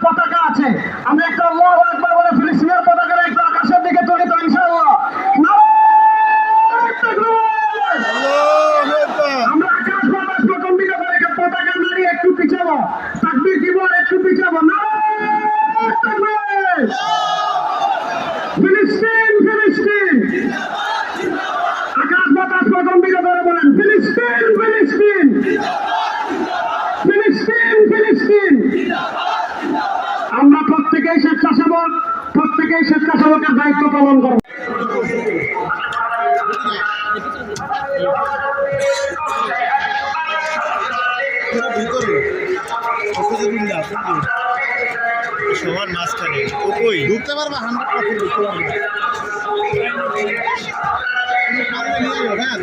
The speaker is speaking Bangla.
পতাকা আছে, আমি একটা আল্লাহু আকবার বলে ফিলিস্তিনের পতাকা একটু আকাশের দিকে তুলি তো ইনশাআল্লাহ। আমরা আকাশ বাতাস প্রকম্পিত করে পতাকা নাড়িয়ে একটু পিছাবো, তাকবীর দিব আর একটু পিছাবো। ফিলিস্তিন ফিলিস্তিন, আকাশ বাতাস প্রকম্পিত করে বলেন ফিলিস্তিন ফিলিস্তিন ফিলিস্তিন ফিলিস্তিন। আমরা প্রত্যেকেই স্বেচ্ছাসেবকের দায়িত্ব পালন করব। সবার মাঝখানে ওই ঢুকতে পারবা 100% ঢুকতে পারবা। হ্যাঁ